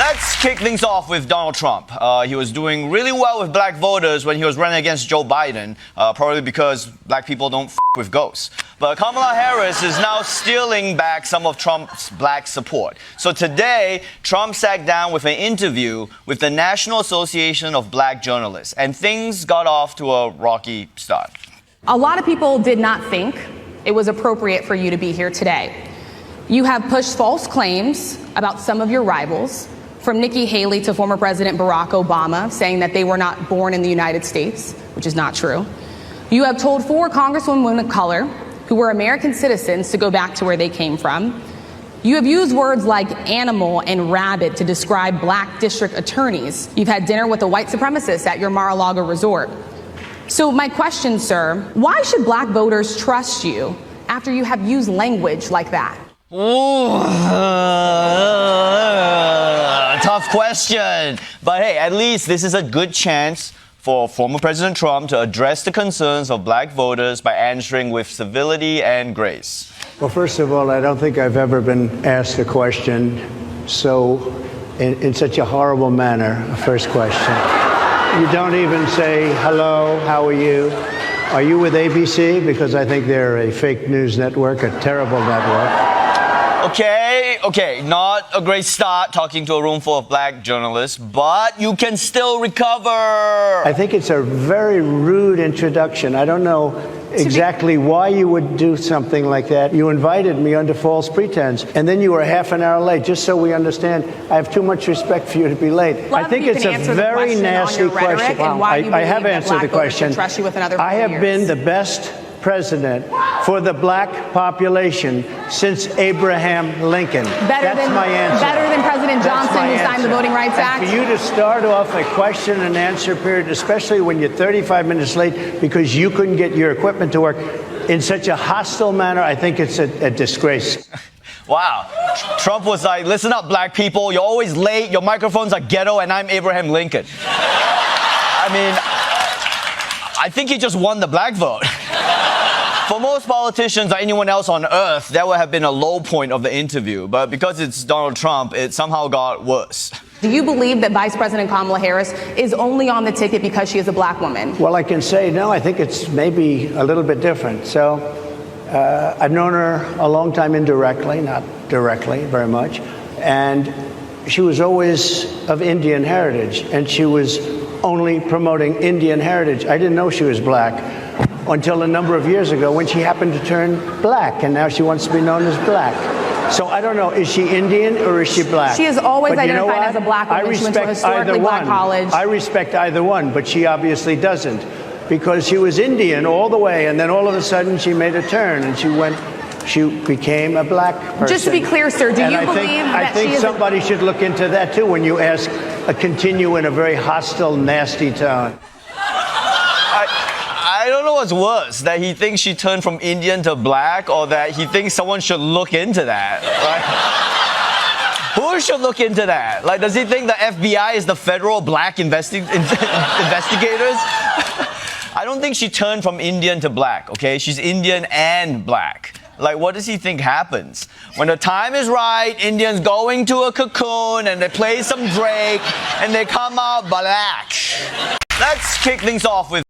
Let's kick things off with Donald Trump. He was doing really well with black voters when he was running against Joe Biden, probably because black people don't with ghosts. But Kamala Harris is now stealing back some of Trump's black support. So today, Trump sat down with an interview with the National Association of Black Journalists, and things got off to a rocky start. A lot of people did not think it was appropriate for you to be here today. You have pushed false claims about some of your rivals, from Nikki Haley to former President Barack Obama, saying that they were not born in the United States, which is not true. You have told 4 congresswomen of color who were American citizens to go back to where they came from. You have used words like animal and rabid to describe black district attorneys. You've had dinner with a white supremacist at your Mar-a-Lago resort. So my question, sir, why should black voters trust you after you have used language like that? Tough question. But hey, at least this is a good chance for former President Trump to address the concerns of black voters by answering with civility and grace. Well, first of all, I don't think I've ever been asked a question in such a horrible manner. First question. You don't even say, hello, how are you? Are you with ABC? Because I think they're a fake news network, a terrible network. Okay, not a great start talking to a room full of black journalists, but you can still recover. I think it's a very rude introduction. I don't know exactly why you would do something like that. You invited me under false pretense, and then you were half an hour late, just so we understand. I have too much respect for you to be late. I think it's a very nasty question. I have answered the question. I have been the best president for the black population since Abraham Lincoln. That's my answer. Better than President Johnson, who signed the Voting Rights Act? And for you to start off a question and answer period, especially when you're 35 minutes late because you couldn't get your equipment to work, in such a hostile manner, I think it's a disgrace. Wow. Trump was like, listen up, black people. You're always late. Your microphones are ghetto, and I'm Abraham Lincoln. I mean, I think he just won the black vote. For most politicians or anyone else on earth, that would have been a low point of the interview. But because it's Donald Trump, it somehow got worse. Do you believe that Vice President Kamala Harris is only on the ticket because she is a black woman? Well, I can say no. I think it's maybe a little bit different. So I've known her a long time indirectly, not directly very much. And she was always of Indian heritage, and she was only promoting Indian heritage. I didn't know she was black until a number of years ago when she happened to turn black, and now she wants to be known as black. So I don't know, is she Indian or is she black? She has always identified as a black woman. She went to a historically black college. I respect either one, but she obviously doesn't, because she was Indian all the way, and then all of a sudden she made a turn and she became a black person. Just to be clear, sir, do you believe that I think somebody should look into that too when you ask continue in a very hostile, nasty tone. I don't know what's worse, that he thinks she turned from Indian to black, or that he thinks someone should look into that. Right? Who should look into that? Like, does he think the FBI is the federal black investigators? I don't think she turned from Indian to black, okay? She's Indian and black. Like, what does he think happens? When the time is right, Indians go into a cocoon and they play some Drake and they come out black. Let's kick things off with